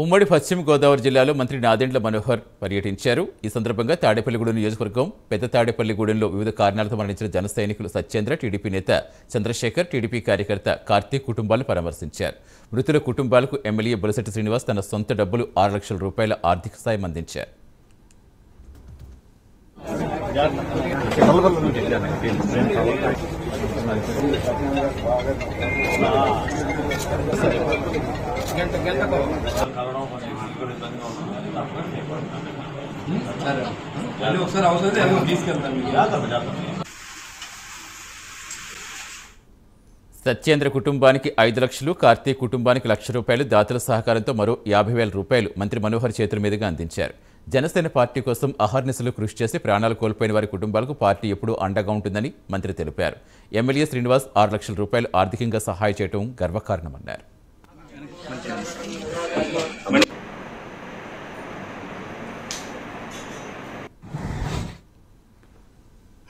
ఉమ్మడి పశ్చిమ గోదావరి జిల్లాలో మంత్రి నాదెండ్ల మనోహర్ పర్యటించారు. ఈ సందర్భంగా తాడేపల్లిగూడెం నియోజకవర్గం పెద్ద తాడేపల్లిగూడెంలో వివిధ కారణాలతో మరణించిన జన సైనికులు సత్యేంద్ర, టీడీపీ నేత చంద్రశేఖర్, టీడీపీ కార్యకర్త కార్తీక్ కుటుంబాలను పరామర్శించారు. మృతుల కుటుంబాలకు ఎమ్మెల్యే బొలిశెట్టి శ్రీనివాస్ తన సొంత డబ్బులు 6 లక్షల రూపాయల ఆర్థిక సాయం అందించారు. సత్యేంద్ర కుటుంబానికి 5 లక్షలు, కార్తీక్ కుటుంబానికి 1 లక్ష రూపాయలు దాతల సహకారంతో మరో 50,000 రూపాయలు మంత్రి మనోహర్ చేతుల మీదుగా అందించారు. జనసేన పార్టీ కోసం అహర్నిశలు కృషి చేసి ప్రాణాలు కోల్పోయిన వారి కుటుంబాలకు పార్టీ ఎప్పుడూ అండగా ఉంటుందని మంత్రి తెలిపారు. ఎమ్మెల్యే శ్రీనివాస్ 6 లక్షల రూపాయలు ఆర్థికంగా సహాయం చేయడం గర్వకారణమన్నారు.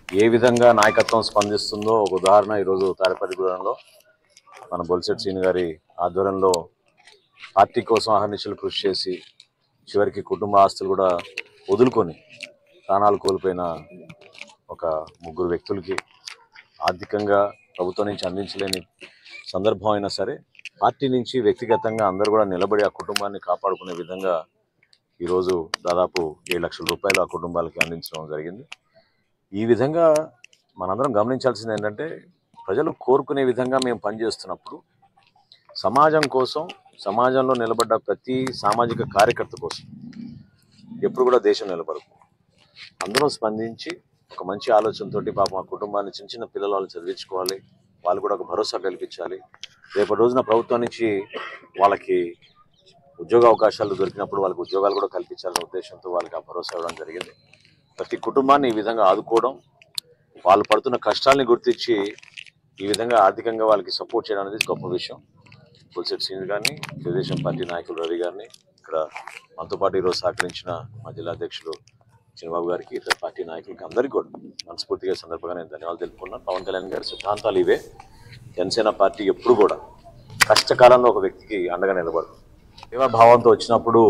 ఏ విధంగా నాయకత్వం స్పందిస్తుందో ఒక ఉదాహరణ ఈరోజు తాడేపల్లిగూడెంలో మన బొలిశెట్టి శ్రీని గారి ఆధ్వర్యంలో పార్టీ కోసం అహర్నిశలు కృషి చేసి చివరికి కుటుంబ ఆస్తులు కూడా వదులుకొని ప్రాణాలు కోల్పోయిన ఒక 3 వ్యక్తులకి ఆర్థికంగా ప్రభుత్వం నుంచి అందించలేని సందర్భం అయినా సరే పార్టీ నుంచి వ్యక్తిగతంగా అందరూ కూడా నిలబడి ఆ కుటుంబాన్ని కాపాడుకునే విధంగా ఈరోజు దాదాపు 7 లక్షల రూపాయలు ఆ కుటుంబాలకి అందించడం జరిగింది. ఈ విధంగా మనందరం గమనించాల్సింది ఏంటంటే ప్రజలు కోరుకునే విధంగా మేము పనిచేస్తున్నప్పుడు సమాజం కోసం, సమాజంలో నిలబడ్డ ప్రతి సామాజిక కార్యకర్త కోసం ఎప్పుడు కూడా దేశం నిలబడదు. అందరూ స్పందించి ఒక మంచి ఆలోచనతోటి పాపం ఆ కుటుంబాన్ని చిన్న చిన్న పిల్లల వాళ్ళు చదివించుకోవాలి, వాళ్ళు కూడా ఒక భరోసా కల్పించాలి. రేపటి రోజున ప్రభుత్వం నుంచి వాళ్ళకి ఉద్యోగ అవకాశాలు దొరికినప్పుడు వాళ్ళకి ఉద్యోగాలు కూడా కల్పించాలనే ఉద్దేశంతో వాళ్ళకి ఆ భరోసా ఇవ్వడం జరిగింది. ప్రతి కుటుంబాన్ని ఈ విధంగా ఆదుకోవడం, వాళ్ళు పడుతున్న కష్టాలని గుర్తించి ఈ విధంగా ఆర్థికంగా వాళ్ళకి సపోర్ట్ చేయడం అనేది గొప్ప విషయం. బొలిశెట్టి శ్రీని గారిని, తెలుగుదేశం పార్టీ నాయకులు రవి గారిని, ఇక్కడ మనతో పాటు ఈరోజు సహకరించిన మా జిల్లా అధ్యక్షులు చిన్నబాబు గారికి, ఇతర పార్టీ నాయకులకి అందరికీ కూడా మనస్ఫూర్తిగా సందర్భంగా నేను ధన్యవాదాలు తెలుపుకున్నాను. పవన్ కళ్యాణ్ గారి సిద్ధాంతాలు ఇవే. జనసేన పార్టీ ఎప్పుడు కూడా కష్టకాలంలో ఒక వ్యక్తికి అండగా నిలబడదు. సేవా భావంతో వచ్చినప్పుడు